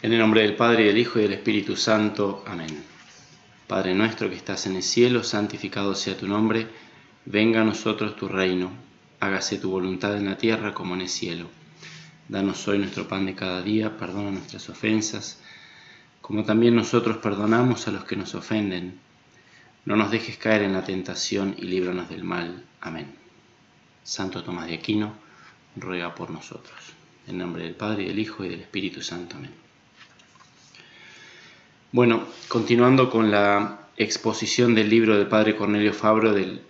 En el nombre del Padre, y del Hijo, y del Espíritu Santo. Amén. Padre nuestro que estás en el cielo, santificado sea tu nombre. Venga a nosotros tu reino. Hágase tu voluntad en la tierra como en el cielo. Danos hoy nuestro pan de cada día. Perdona nuestras ofensas, como también nosotros perdonamos a los que nos ofenden. No nos dejes caer en la tentación y líbranos del mal. Amén. Santo Tomás de Aquino, ruega por nosotros. En nombre del Padre, y del Hijo, y del Espíritu Santo. Amén. Bueno, continuando con la exposición del libro del Padre Cornelio Fabro de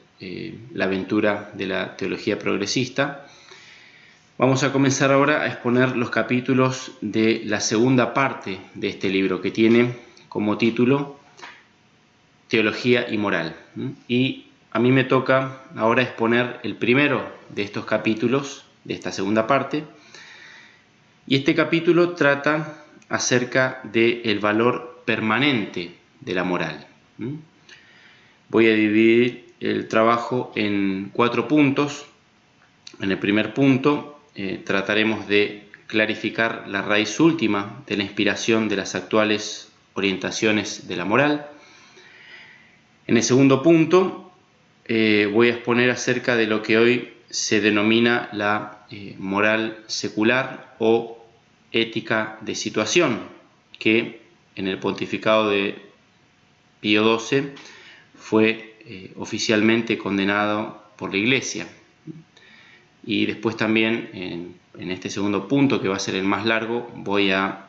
la aventura de la teología progresista, vamos a comenzar ahora a exponer los capítulos de la segunda parte de este libro, que tiene como título Teología y Moral. Y a mí me toca ahora exponer el primero de estos capítulos de esta segunda parte, y este capítulo trata acerca del valor permanente de la moral. Voy a dividir el trabajo en 4 puntos. En el primer punto trataremos de clarificar la raíz última de la inspiración de las actuales orientaciones de la moral. En el segundo punto voy a exponer acerca de lo que hoy se denomina la moral secular o ética de situación, que en el pontificado de Pío XII fue oficialmente condenado por la Iglesia. Y después también, en este segundo punto, que va a ser el más largo, voy a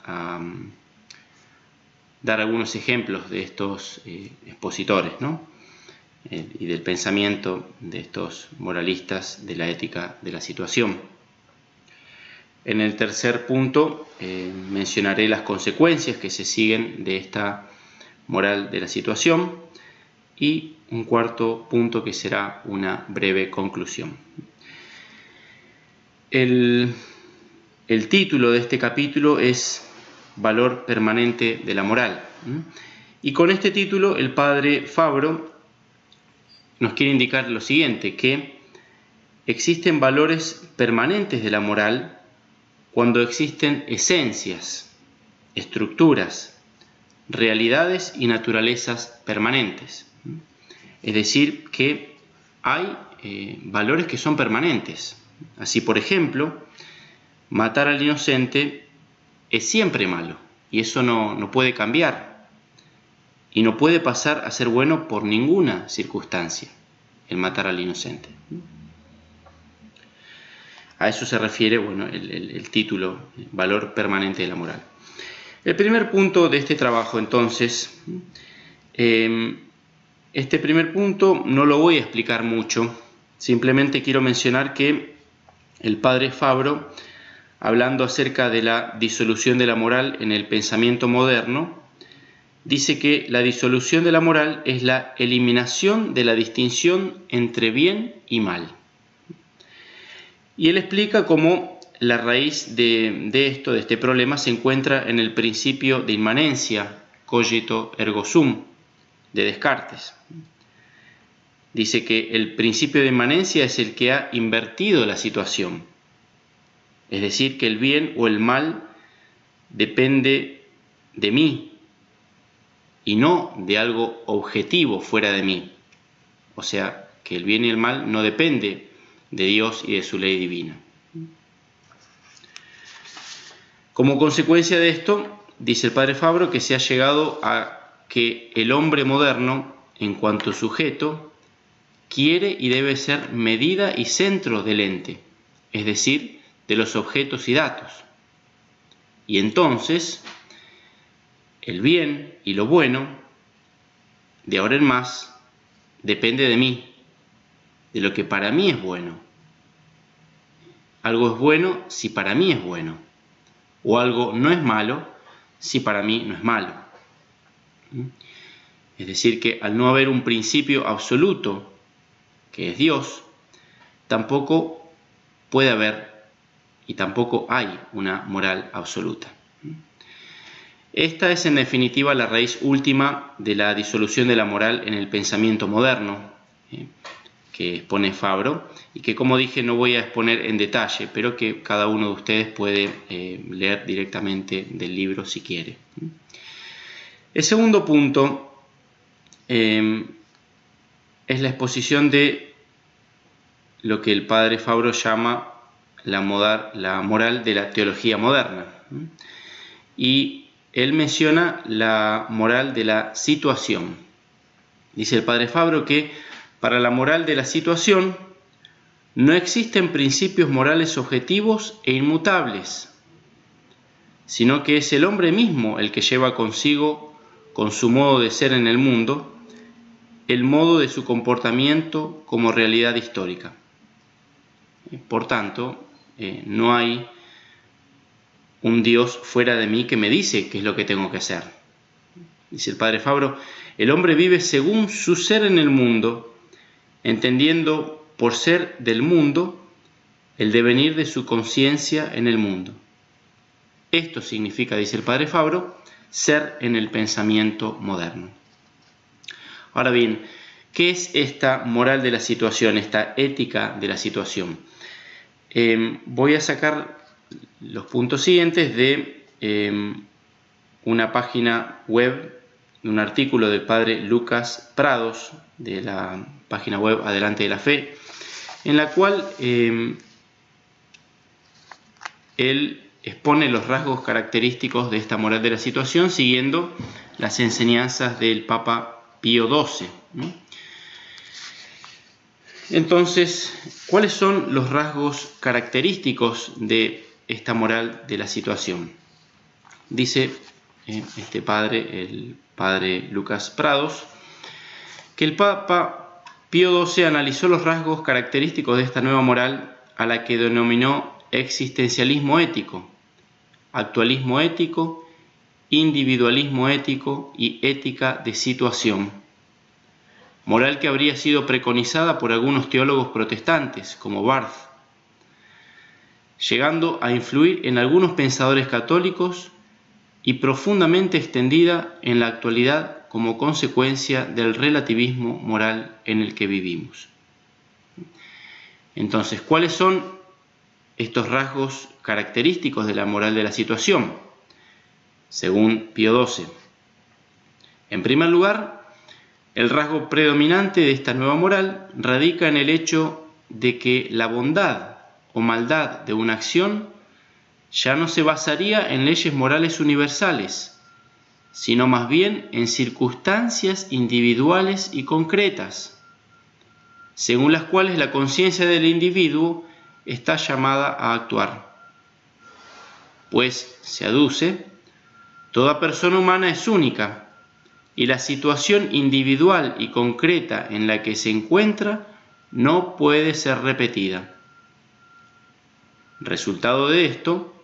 dar algunos ejemplos de estos expositores, ¿no? Y del pensamiento de estos moralistas de la ética de la situación. En el tercer punto mencionaré las consecuencias que se siguen de esta moral de la situación, y un cuarto punto que será una breve conclusión. El título de este capítulo es Valor permanente de la moral. Y con este título el padre Fabro nos quiere indicar lo siguiente, que existen valores permanentes de la moral cuando existen esencias, estructuras, realidades y naturalezas permanentes. Es decir, que hay valores que son permanentes. Así, por ejemplo, matar al inocente es siempre malo, y eso no puede cambiar, y no puede pasar a ser bueno por ninguna circunstancia, el matar al inocente. A eso se refiere, el título, valor permanente de la moral. El primer punto de este trabajo, entonces, este primer punto no lo voy a explicar mucho, simplemente quiero mencionar que el padre Fabro, hablando acerca de la disolución de la moral en el pensamiento moderno, dice que la disolución de la moral es la eliminación de la distinción entre bien y mal. Y él explica cómo la raíz de este problema, se encuentra en el principio de inmanencia, cogito ergo sum, de Descartes. Dice que el principio de inmanencia es el que ha invertido la situación. Es decir, que el bien o el mal depende de mí y no de algo objetivo fuera de mí. O sea, que el bien y el mal no depende de Dios y de su ley divina. Como consecuencia de esto, dice el padre Fabro, que se ha llegado a que el hombre moderno, en cuanto sujeto, quiere y debe ser medida y centro del ente, es decir, de los objetos y datos. Y entonces, el bien y lo bueno, de ahora en más, depende de mí, de lo que para mí es bueno. Algo es bueno si para mí es bueno, o algo no es malo si para mí no es malo. Es decir, que al no haber un principio absoluto, que es Dios, tampoco puede haber y tampoco hay una moral absoluta. Esta es en definitiva la raíz última de la disolución de la moral en el pensamiento moderno, que expone Fabro y que, como dije, no voy a exponer en detalle, pero que cada uno de ustedes puede leer directamente del libro si quiere. El segundo punto es la exposición de lo que el padre Fabro llama la moral de la teología moderna. Y él menciona la moral de la situación. Dice el padre Fabro que para la moral de la situación no existen principios morales objetivos e inmutables, sino que es el hombre mismo el que lleva consigo, con su modo de ser en el mundo, el modo de su comportamiento como realidad histórica. Por tanto, no hay un Dios fuera de mí que me dice qué es lo que tengo que hacer. Dice el padre Fabro, el hombre vive según su ser en el mundo, entendiendo por ser del mundo el devenir de su conciencia en el mundo. Esto significa, dice el padre Fabro, ser en el pensamiento moderno. Ahora bien, ¿qué es esta moral de la situación, esta ética de la situación? Voy a sacar los puntos siguientes de una página web, un artículo del padre Lucas Prados, de la página web Adelante de la Fe, en la cual él expone los rasgos característicos de esta moral de la situación siguiendo las enseñanzas del Papa Pío XII. Entonces, ¿cuáles son los rasgos característicos de esta moral de la situación? Dice este padre, el padre Lucas Prados, que el Papa Pío XII analizó los rasgos característicos de esta nueva moral a la que denominó existencialismo ético, actualismo ético, individualismo ético y ética de situación. Moral que habría sido preconizada por algunos teólogos protestantes, como Barth, llegando a influir en algunos pensadores católicos y profundamente extendida en la actualidad como consecuencia del relativismo moral en el que vivimos. Entonces, ¿cuáles son estos rasgos característicos de la moral de la situación? Según Pío XII. En primer lugar, el rasgo predominante de esta nueva moral radica en el hecho de que la bondad o maldad de una acción ya no se basaría en leyes morales universales, sino más bien en circunstancias individuales y concretas, según las cuales la conciencia del individuo está llamada a actuar. Pues, se aduce, toda persona humana es única, y la situación individual y concreta en la que se encuentra no puede ser repetida. Resultado de esto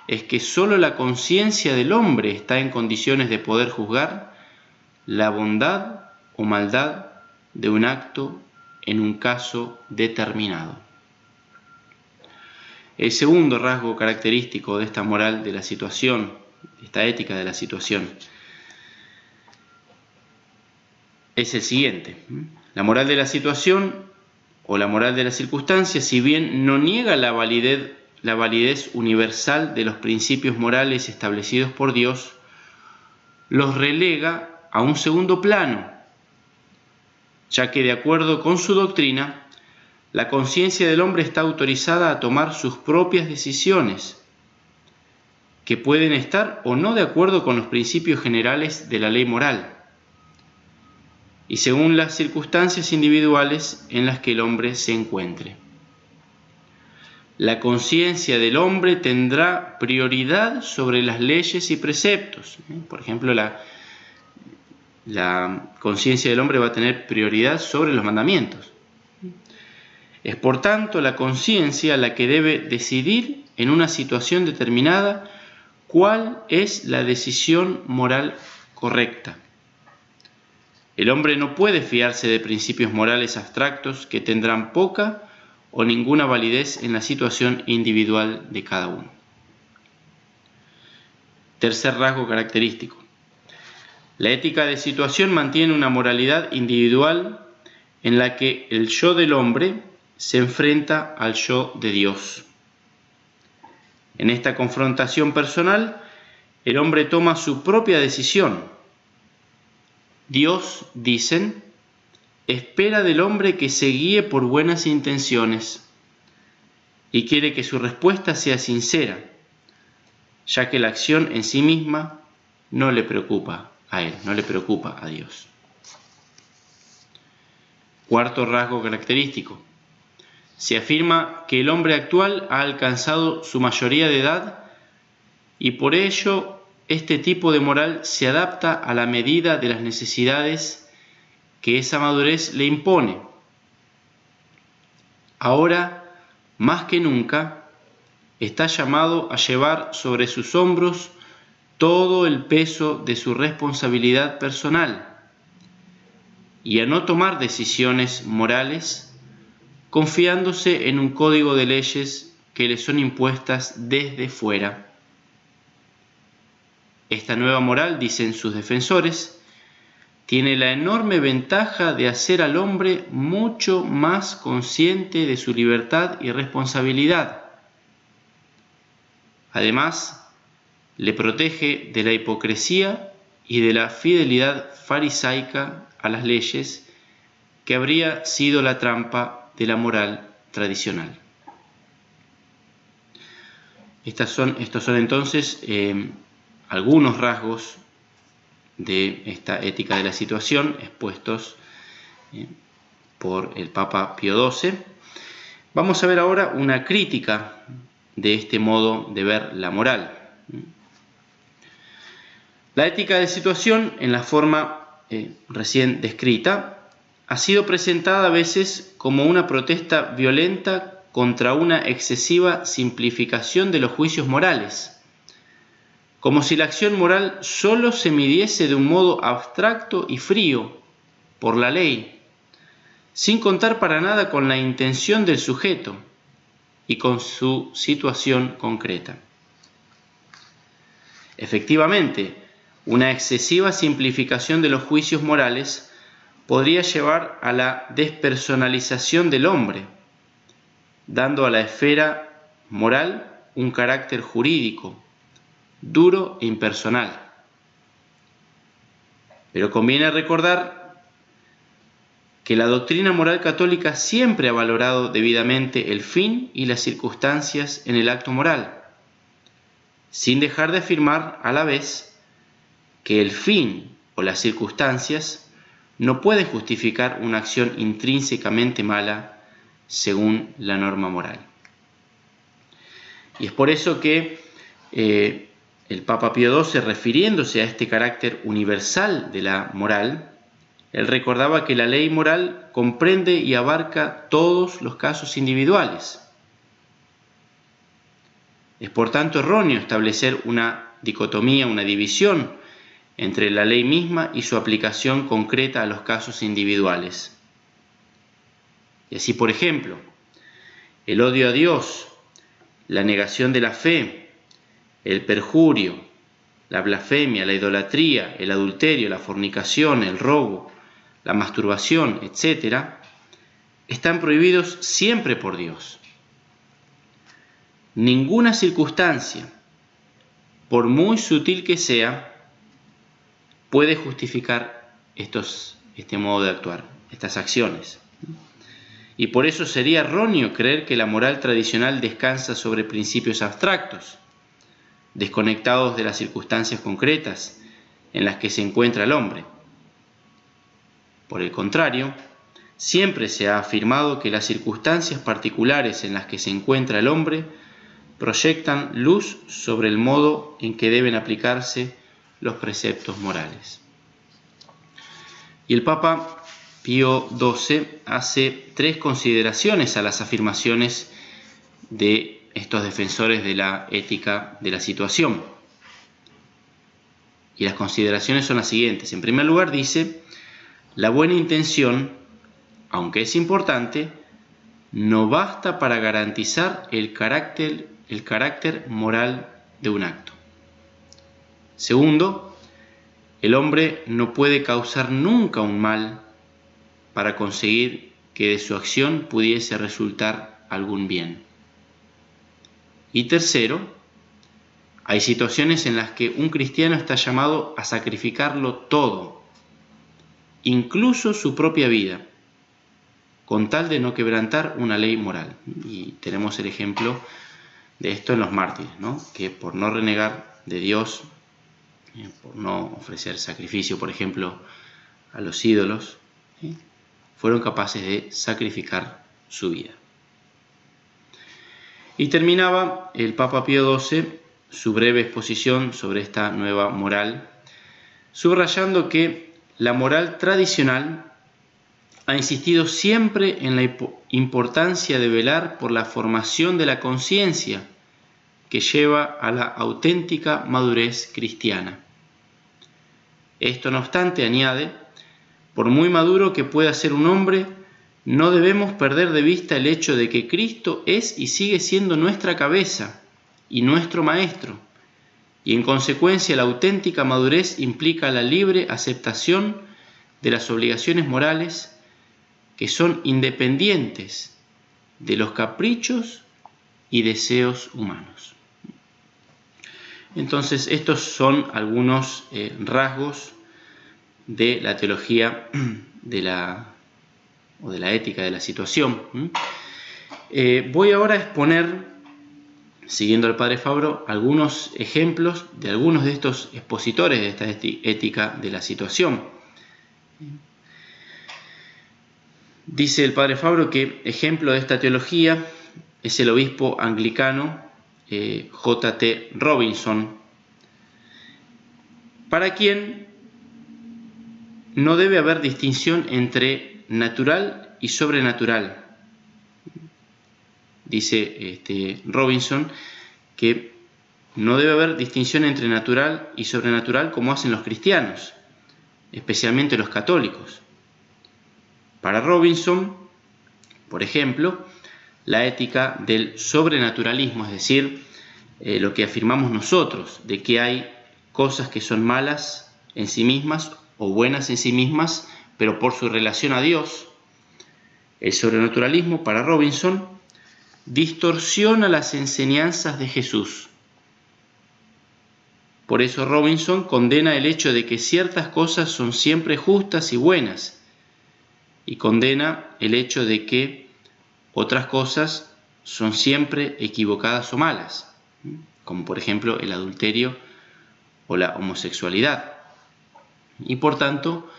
es que sólo la conciencia del hombre está en condiciones de poder juzgar la bondad o maldad de un acto en un caso determinado. El segundo rasgo característico de esta moral de la situación, esta ética de la situación, es el siguiente. La moral de la situación o la moral de la circunstancia, si bien no niega la validez universal de los principios morales establecidos por Dios, los relega a un segundo plano, ya que de acuerdo con su doctrina, la conciencia del hombre está autorizada a tomar sus propias decisiones, que pueden estar o no de acuerdo con los principios generales de la ley moral, y según las circunstancias individuales en las que el hombre se encuentre. La conciencia del hombre tendrá prioridad sobre las leyes y preceptos. Por ejemplo, la conciencia del hombre va a tener prioridad sobre los mandamientos. Es por tanto la conciencia la que debe decidir en una situación determinada cuál es la decisión moral correcta. El hombre no puede fiarse de principios morales abstractos que tendrán poca o ninguna validez en la situación individual de cada uno. Tercer rasgo característico. La ética de situación mantiene una moralidad individual en la que el yo del hombre se enfrenta al yo de Dios. En esta confrontación personal, el hombre toma su propia decisión. Dios, dicen, espera del hombre que se guíe por buenas intenciones y quiere que su respuesta sea sincera, ya que la acción en sí misma no le preocupa a él, no le preocupa a Dios. Cuarto rasgo característico. Se afirma que el hombre actual ha alcanzado su mayoría de edad y por ello este tipo de moral se adapta a la medida de las necesidades que esa madurez le impone. Ahora, más que nunca, está llamado a llevar sobre sus hombros todo el peso de su responsabilidad personal y a no tomar decisiones morales confiándose en un código de leyes que le son impuestas desde fuera. Esta nueva moral, dicen sus defensores, tiene la enorme ventaja de hacer al hombre mucho más consciente de su libertad y responsabilidad. Además, le protege de la hipocresía y de la fidelidad farisaica a las leyes, que habría sido la trampa de la moral tradicional. Estos son entonces algunos rasgos de esta ética de la situación expuestos por el Papa Pío XII. Vamos a ver ahora una crítica de este modo de ver la moral. La ética de situación, en la forma recién descrita, ha sido presentada a veces como una protesta violenta contra una excesiva simplificación de los juicios morales, como si la acción moral solo se midiese de un modo abstracto y frío por la ley, sin contar para nada con la intención del sujeto y con su situación concreta. Efectivamente, una excesiva simplificación de los juicios morales podría llevar a la despersonalización del hombre, dando a la esfera moral un carácter jurídico, duro e impersonal. Pero conviene recordar que la doctrina moral católica siempre ha valorado debidamente el fin y las circunstancias en el acto moral, sin dejar de afirmar a la vez que el fin o las circunstancias no pueden justificar una acción intrínsecamente mala según la norma moral. Y es por eso que el Papa Pío XII, refiriéndose a este carácter universal de la moral, él recordaba que la ley moral comprende y abarca todos los casos individuales. Es por tanto erróneo establecer una dicotomía, una división entre la ley misma y su aplicación concreta a los casos individuales. Y así, por ejemplo, el odio a Dios, la negación de la fe, el perjurio, la blasfemia, la idolatría, el adulterio, la fornicación, el robo, la masturbación, etc., están prohibidos siempre por Dios. Ninguna circunstancia, por muy sutil que sea, puede justificar este modo de actuar, estas acciones. Y por eso sería erróneo creer que la moral tradicional descansa sobre principios abstractos, desconectados de las circunstancias concretas en las que se encuentra el hombre. Por el contrario, siempre se ha afirmado que las circunstancias particulares en las que se encuentra el hombre proyectan luz sobre el modo en que deben aplicarse los preceptos morales. Y el Papa Pío XII hace tres consideraciones a las afirmaciones de estos defensores de la ética de la situación. Y las consideraciones son las siguientes. En primer lugar, dice: la buena intención, aunque es importante, no basta para garantizar el carácter moral de un acto. Segundo, el hombre no puede causar nunca un mal para conseguir que de su acción pudiese resultar algún bien. Y tercero, hay situaciones en las que un cristiano está llamado a sacrificarlo todo, incluso su propia vida, con tal de no quebrantar una ley moral. Y tenemos el ejemplo de esto en los mártires, ¿no? Que por no renegar de Dios, por no ofrecer sacrificio, por ejemplo, a los ídolos, fueron capaces de sacrificar su vida. Y terminaba el Papa Pío XII su breve exposición sobre esta nueva moral, subrayando que la moral tradicional ha insistido siempre en la importancia de velar por la formación de la conciencia que lleva a la auténtica madurez cristiana. Esto, no obstante, añade, por muy maduro que pueda ser un hombre, no debemos perder de vista el hecho de que Cristo es y sigue siendo nuestra cabeza y nuestro maestro, y en consecuencia la auténtica madurez implica la libre aceptación de las obligaciones morales que son independientes de los caprichos y deseos humanos. Entonces, estos son algunos rasgos de la teología de la ética de la situación. Voy ahora a exponer, siguiendo al padre Fabro, algunos ejemplos de algunos de estos expositores de esta ética de la situación. Dice el padre Fabro que ejemplo de esta teología es el obispo anglicano J.T. Robinson, para quien no debe haber distinción entre natural y sobrenatural. Dice Robinson que no debe haber distinción entre natural y sobrenatural como hacen los cristianos, especialmente los católicos. Para Robinson, por ejemplo, la ética del sobrenaturalismo, es decir, lo que afirmamos nosotros, de que hay cosas que son malas en sí mismas o buenas en sí mismas, pero por su relación a Dios. El sobrenaturalismo, para Robinson, distorsiona las enseñanzas de Jesús. Por eso Robinson condena el hecho de que ciertas cosas son siempre justas y buenas, y condena el hecho de que otras cosas son siempre equivocadas o malas, como por ejemplo el adulterio o la homosexualidad. Y por tanto,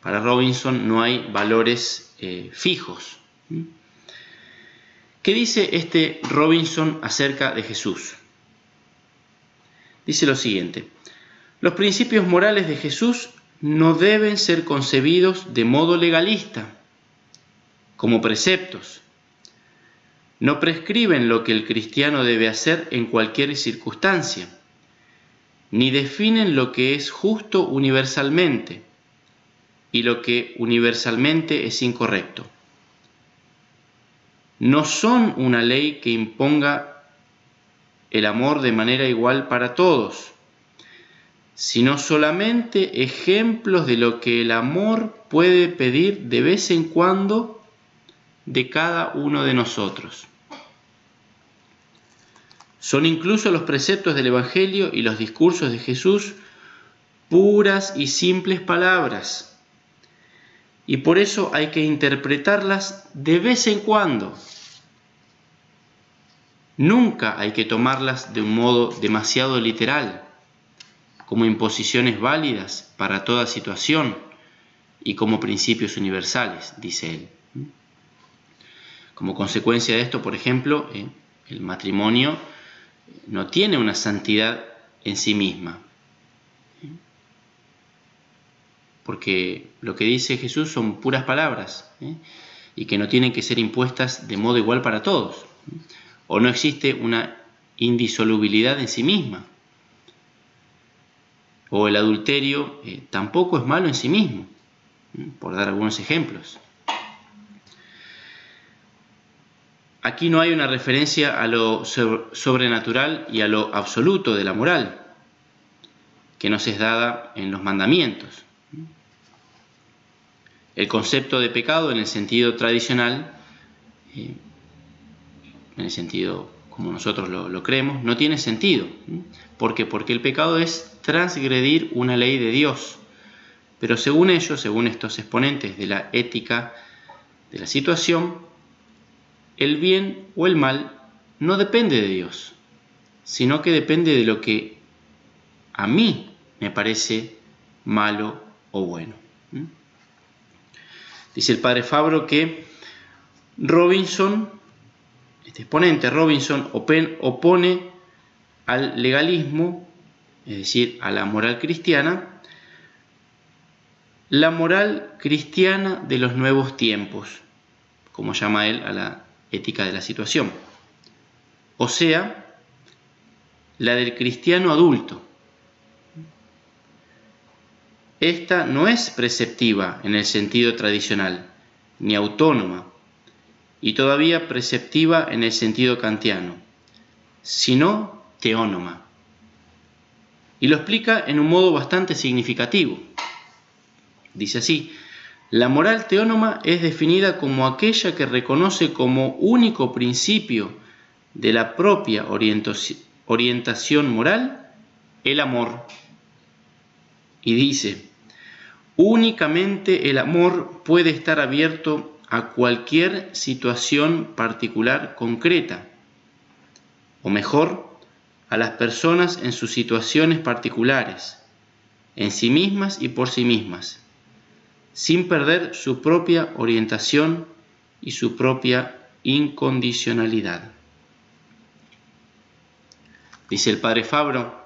para Robinson no hay valores fijos. ¿Qué dice este Robinson acerca de Jesús? Dice lo siguiente: los principios morales de Jesús no deben ser concebidos de modo legalista, como preceptos. No prescriben lo que el cristiano debe hacer en cualquier circunstancia, ni definen lo que es justo universalmente y lo que universalmente es incorrecto. No son una ley que imponga el amor de manera igual para todos, sino solamente ejemplos de lo que el amor puede pedir de vez en cuando de cada uno de nosotros. Son incluso los preceptos del Evangelio y los discursos de Jesús puras y simples palabras, y por eso hay que interpretarlas de vez en cuando. Nunca hay que tomarlas de un modo demasiado literal, como imposiciones válidas para toda situación y como principios universales, dice él. Como consecuencia de esto, por ejemplo, el matrimonio no tiene una santidad en sí misma, porque lo que dice Jesús son puras palabras, y que no tienen que ser impuestas de modo igual para todos, o no existe una indisolubilidad en sí misma. O el adulterio tampoco es malo en sí mismo, por dar algunos ejemplos. Aquí no hay una referencia a lo sobrenatural y a lo absoluto de la moral, que nos es dada en los mandamientos. El concepto de pecado en el sentido tradicional, en el sentido como nosotros lo creemos, no tiene sentido. ¿Por qué? Porque el pecado es transgredir una ley de Dios. Pero según ellos, según estos exponentes de la ética de la situación, el bien o el mal no depende de Dios, sino que depende de lo que a mí me parece malo o bueno. Dice el padre Fabro que Robinson, este exponente Robinson, opone al legalismo, es decir, a la moral cristiana, la moral cristiana de los nuevos tiempos, como llama él a la ética de la situación. O sea, la del cristiano adulto. Esta no es preceptiva en el sentido tradicional, ni autónoma, y todavía preceptiva en el sentido kantiano, sino teónoma. Y lo explica en un modo bastante significativo. Dice así: la moral teónoma es definida como aquella que reconoce como único principio de la propia orientación moral el amor. Y dice: únicamente el amor puede estar abierto a cualquier situación particular concreta, o mejor, a las personas en sus situaciones particulares, en sí mismas y por sí mismas, sin perder su propia orientación y su propia incondicionalidad. Dice el padre Fabro,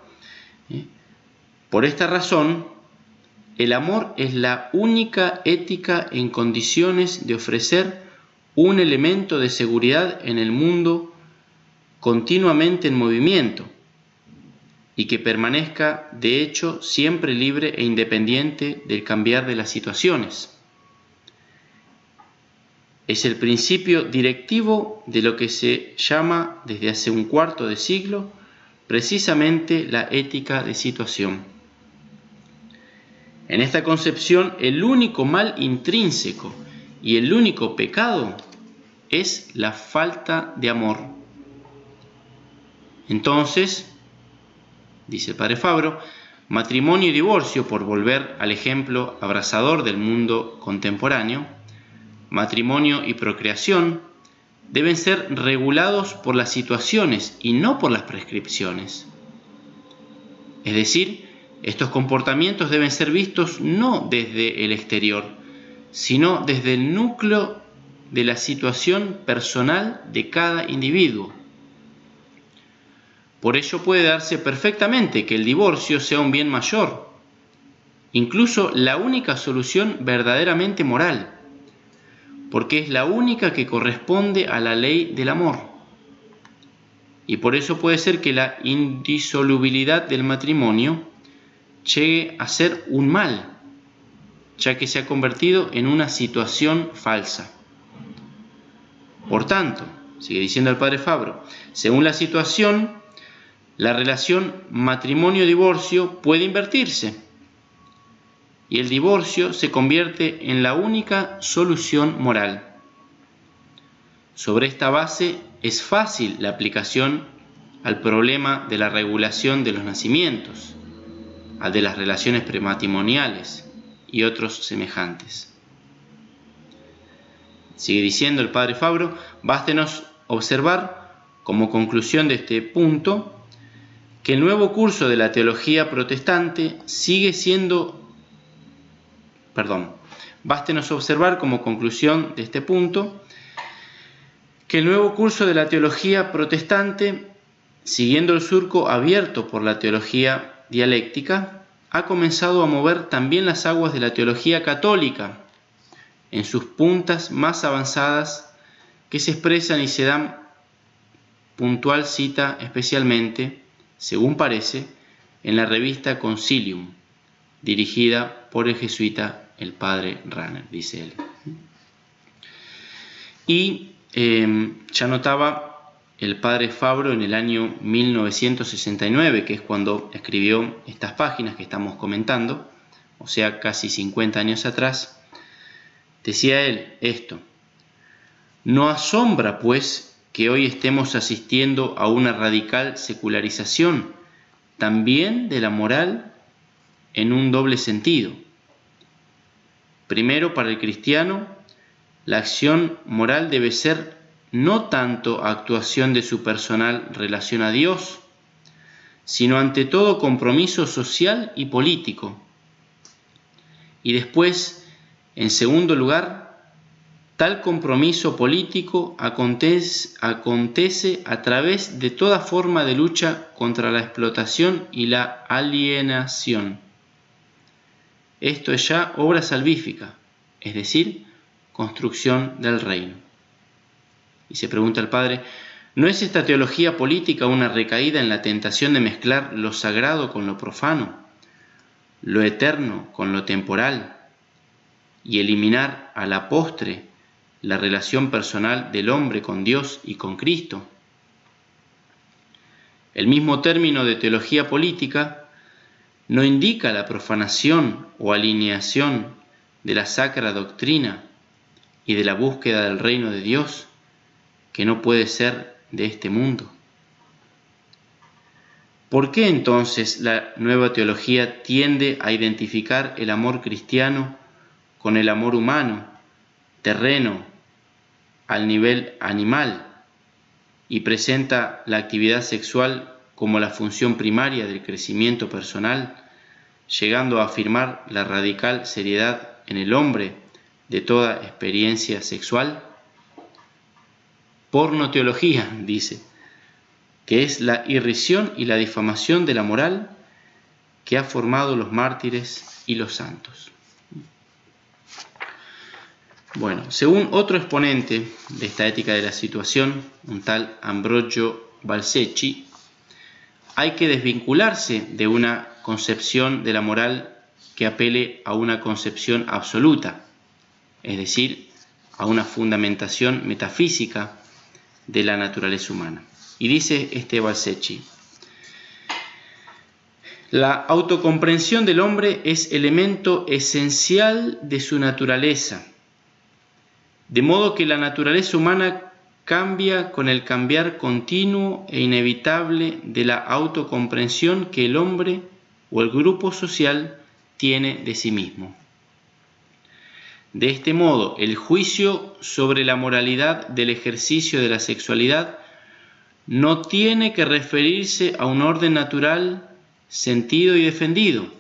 por esta razón, el amor es la única ética en condiciones de ofrecer un elemento de seguridad en el mundo continuamente en movimiento y que permanezca, de hecho, siempre libre e independiente del cambiar de las situaciones. Es el principio directivo de lo que se llama desde hace un cuarto de siglo precisamente la ética de situación. En esta concepción, el único mal intrínseco y el único pecado es la falta de amor. Entonces, dice el padre Fabro, matrimonio y divorcio, por volver al ejemplo abrasador del mundo contemporáneo, matrimonio y procreación deben ser regulados por las situaciones y no por las prescripciones. Es decir, estos comportamientos deben ser vistos no desde el exterior, sino desde el núcleo de la situación personal de cada individuo. Por ello puede darse perfectamente que el divorcio sea un bien mayor, incluso la única solución verdaderamente moral, porque es la única que corresponde a la ley del amor. Y por eso puede ser que la indisolubilidad del matrimonio llegue a ser un mal, ya que se ha convertido en una situación falsa. Por tanto, sigue diciendo el padre Fabro, según la situación, la relación matrimonio-divorcio puede invertirse y el divorcio se convierte en la única solución moral. Sobre esta base es fácil la aplicación al problema de la regulación de los nacimientos, al de las relaciones prematrimoniales y otros semejantes. Sigue diciendo el padre Fabro, bástenos observar como conclusión de este punto que el nuevo curso de la teología protestante bástenos observar como conclusión de este punto que el nuevo curso de la teología protestante, siguiendo el surco abierto por la teología dialéctica, ha comenzado a mover también las aguas de la teología católica en sus puntas más avanzadas, que se expresan y se dan puntual cita especialmente, según parece, en la revista Concilium, dirigida por el jesuita el padre Rahner, dice él. Y ya notaba el padre Fabro en el año 1969, que es cuando escribió estas páginas que estamos comentando, o sea, casi 50 años atrás, Decía él esto: no asombra, pues, que hoy estemos asistiendo a una radical secularización también de la moral en un doble sentido. Primero, para el cristiano, la acción moral debe ser no tanto actuación de su personal relación a Dios, sino ante todo compromiso social y político. Y después, en segundo lugar, tal compromiso político acontece a través de toda forma de lucha contra la explotación y la alienación. Esto es ya obra salvífica, es decir, construcción del reino. Y se pregunta el padre: ¿no es esta teología política una recaída en la tentación de mezclar lo sagrado con lo profano, lo eterno con lo temporal, y eliminar a la postre la relación personal del hombre con Dios y con Cristo? El mismo término de teología política no indica la profanación o alineación de la sacra doctrina y de la búsqueda del reino de Dios, que no puede ser de este mundo. ¿Por qué entonces la nueva teología tiende a identificar el amor cristiano con el amor humano, terreno, al nivel animal, y presenta la actividad sexual como la función primaria del crecimiento personal, llegando a afirmar la radical seriedad en el hombre de toda experiencia sexual? Pornoteología, dice, que es la irrisión y la difamación de la moral que ha formado los mártires y los santos. Bueno, según otro exponente de esta ética de la situación, un tal Ambrogio Valsecchi, hay que desvincularse de una concepción de la moral que apele a una concepción absoluta, es decir, a una fundamentación metafísica de la naturaleza humana. Y dice este Valsecchi: la autocomprensión del hombre es elemento esencial de su naturaleza, de modo que la naturaleza humana cambia con el cambiar continuo e inevitable de la autocomprensión que el hombre o el grupo social tiene de sí mismo. De este modo, el juicio sobre la moralidad del ejercicio de la sexualidad no tiene que referirse a un orden natural, sentido y defendido,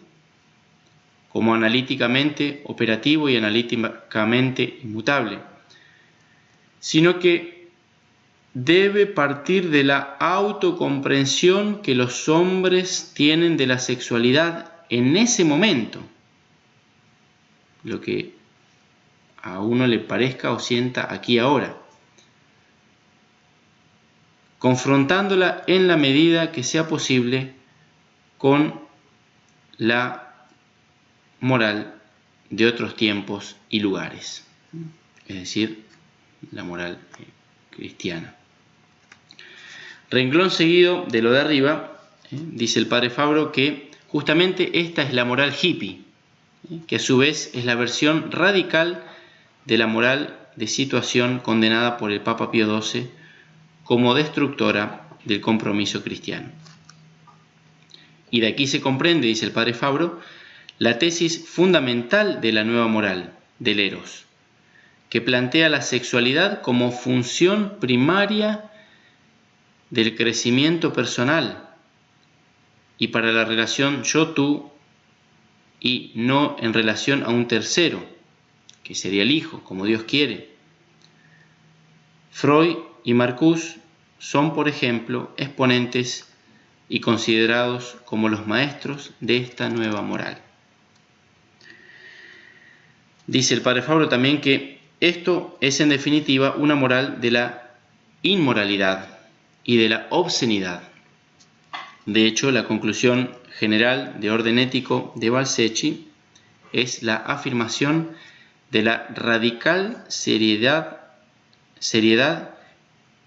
como analíticamente operativo y analíticamente inmutable, sino que debe partir de la autocomprensión que los hombres tienen de la sexualidad en ese momento, lo que a uno le parezca o sienta aquí ahora, confrontándola en la medida que sea posible con la moral de otros tiempos y lugares, es decir, la moral cristiana. Renglón seguido de lo de arriba, dice el padre Fabro que justamente esta es la moral hippie, que a su vez es la versión radical de la moral de situación condenada por el Papa Pío XII como destructora del compromiso cristiano. Y de aquí se comprende, dice el padre Fabro, la tesis fundamental de la nueva moral, del Eros, que plantea la sexualidad como función primaria del crecimiento personal y para la relación yo-tú, y no en relación a un tercero, que sería el hijo, como Dios quiere. Freud y Marcuse son, por ejemplo, exponentes y considerados como los maestros de esta nueva moral. Dice el padre Fabro también que esto es en definitiva una moral de la inmoralidad y de la obscenidad. De hecho, la conclusión general de orden ético de Valsecchi es la afirmación de la radical seriedad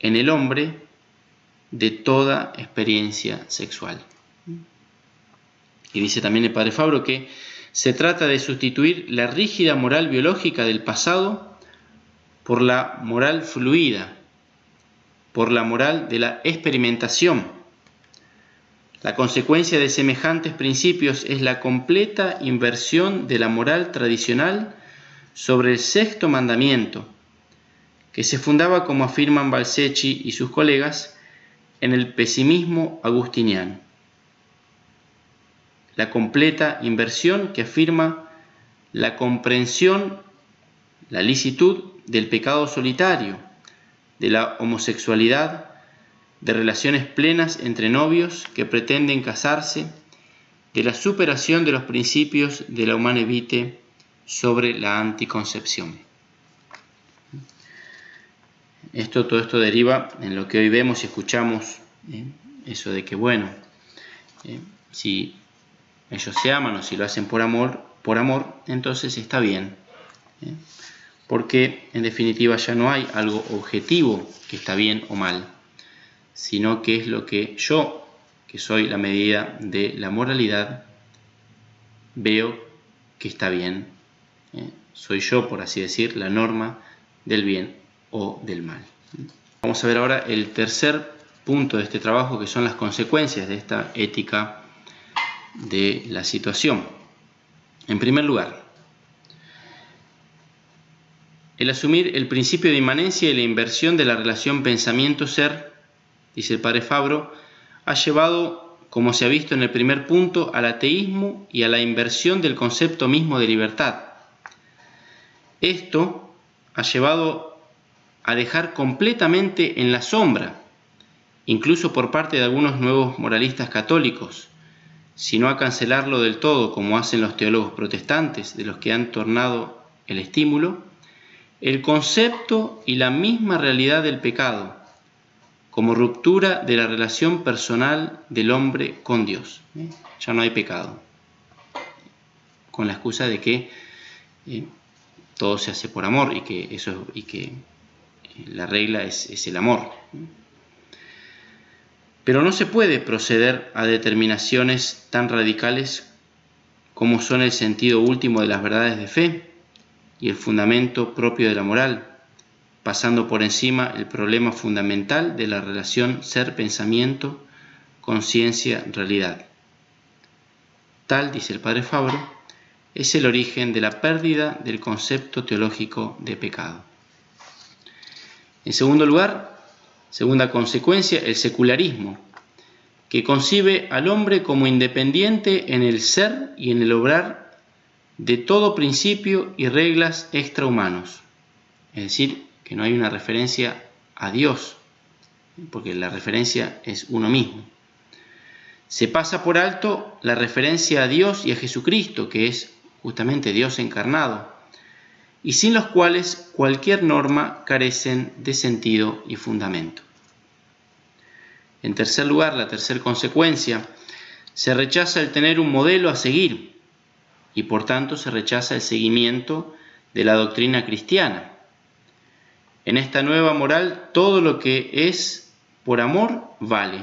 en el hombre de toda experiencia sexual. Y dice también el padre Fabro que Se trata de sustituir la rígida moral biológica del pasado por la moral fluida, por la moral de la experimentación. La consecuencia de semejantes principios es la completa inversión de la moral tradicional sobre el sexto mandamiento, que se fundaba, como afirman Valsecchi y sus colegas, en el pesimismo agustiniano. La completa inversión que afirma la comprensión, la licitud del pecado solitario, de la homosexualidad, de relaciones plenas entre novios que pretenden casarse, de la superación de los principios de la humane vitae sobre la anticoncepción. Todo esto deriva en lo que hoy vemos y escuchamos, eso de que, bueno, si ellos se aman o si lo hacen por amor, entonces está bien, porque en definitiva ya no hay algo objetivo que está bien o mal, sino que es lo que yo, que soy la medida de la moralidad, veo que está bien. Soy yo, por así decir, la norma del bien o del mal. Vamos a ver ahora el tercer punto de este trabajo, que son las consecuencias de esta ética de la situación. En primer lugar, el asumir el principio de inmanencia y la inversión de la relación pensamiento-ser, dice el padre Fabro, ha llevado, como se ha visto en el primer punto, al ateísmo y a la inversión del concepto mismo de libertad. Esto ha llevado a dejar completamente en la sombra, incluso por parte de algunos nuevos moralistas católicos, sino a cancelarlo del todo, como hacen los teólogos protestantes, de los que han tornado el estímulo, el concepto y la misma realidad del pecado, como ruptura de la relación personal del hombre con Dios. Ya no hay pecado, con la excusa de que todo se hace por amor y que la regla es el amor. Pero no se puede proceder a determinaciones tan radicales como son el sentido último de las verdades de fe y el fundamento propio de la moral, pasando por encima el problema fundamental de la relación ser-pensamiento, conciencia-realidad. Tal, dice el padre Fabro, es el origen de la pérdida del concepto teológico de pecado. En segundo lugar, segunda consecuencia, el secularismo, que concibe al hombre como independiente en el ser y en el obrar de todo principio y reglas extrahumanos. Es decir, que no hay una referencia a Dios, porque la referencia es uno mismo. Se pasa por alto la referencia a Dios y a Jesucristo, que es justamente Dios encarnado, y sin los cuales cualquier norma carecen de sentido y fundamento. En tercer lugar, la tercera consecuencia, se rechaza el tener un modelo a seguir y por tanto se rechaza el seguimiento de la doctrina cristiana. En esta nueva moral, todo lo que es por amor vale.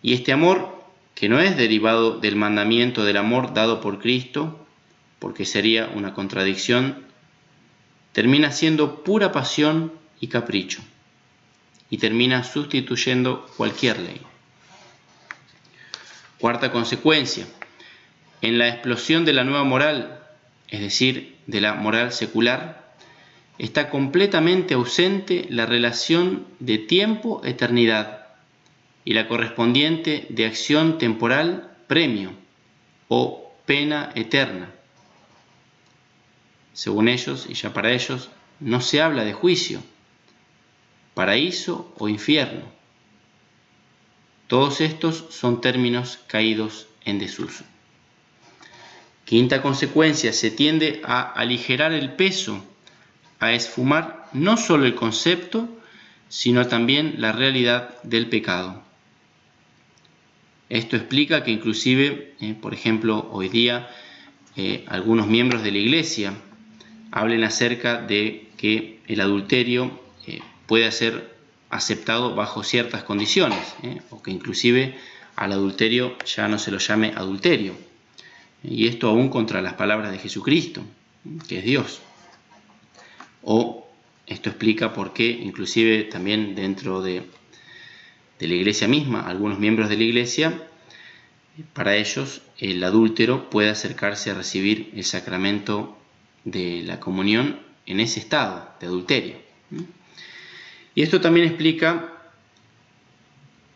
Y este amor, que no es derivado del mandamiento del amor dado por Cristo, porque sería una contradicción, termina siendo pura pasión y capricho, y termina sustituyendo cualquier ley. Cuarta consecuencia, en la explosión de la nueva moral, es decir, de la moral secular, está completamente ausente la relación de tiempo-eternidad y la correspondiente de acción temporal premio o pena eterna. Según ellos, y ya para ellos, no se habla de juicio, paraíso o infierno. Todos estos son términos caídos en desuso. Quinta consecuencia, se tiende a aligerar el peso, a esfumar no solo el concepto, sino también la realidad del pecado. Esto explica que inclusive, por ejemplo, hoy día algunos miembros de la Iglesia hablen acerca de que el adulterio puede ser aceptado bajo ciertas condiciones, o que inclusive al adulterio ya no se lo llame adulterio. Y esto aún contra las palabras de Jesucristo, que es Dios. O esto explica por qué, inclusive también dentro de la iglesia misma, algunos miembros de la iglesia, para ellos el adúltero puede acercarse a recibir el sacramento de la comunión en ese estado de adulterio. Y esto también explica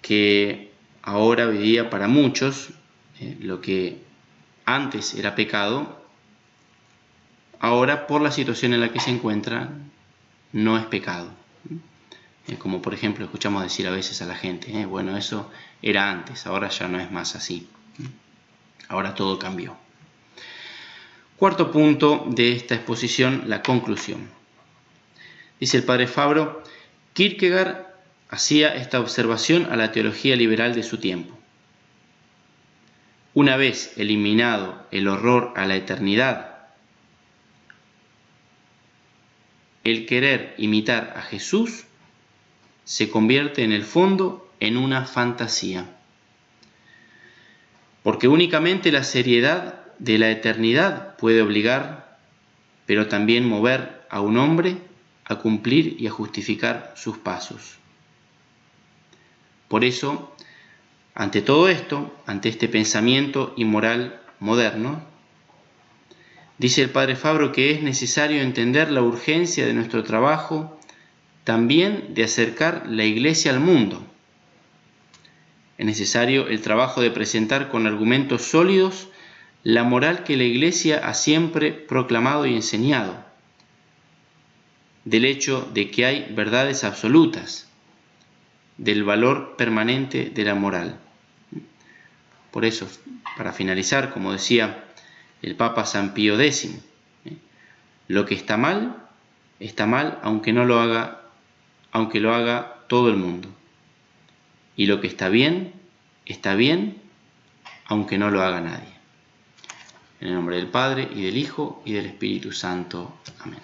que ahora, hoy día, para muchos, lo que antes era pecado, ahora por la situación en la que se encuentran, no es pecado. Como por ejemplo escuchamos decir a veces a la gente, bueno, eso era antes, ahora ya no es más así. Ahora todo cambió. Cuarto punto de esta exposición, la conclusión. Dice el padre Fabro, Kierkegaard hacía esta observación a la teología liberal de su tiempo. Una vez eliminado el horror a la eternidad, el querer imitar a Jesús se convierte en el fondo en una fantasía. Porque únicamente la seriedad de la eternidad puede obligar, pero también mover a un hombre a cumplir y a justificar sus pasos. Por eso, ante todo esto, ante este pensamiento inmoral moderno, dice el padre Fabro que es necesario entender la urgencia de nuestro trabajo, también de acercar la Iglesia al mundo. Es necesario el trabajo de presentar con argumentos sólidos la moral que la Iglesia ha siempre proclamado y enseñado, del hecho de que hay verdades absolutas, del valor permanente de la moral. Por eso, para finalizar, como decía el Papa San Pío X, lo que está mal aunque lo haga todo el mundo. Y lo que está bien, aunque no lo haga nadie. En el nombre del Padre, y del Hijo, y del Espíritu Santo. Amén.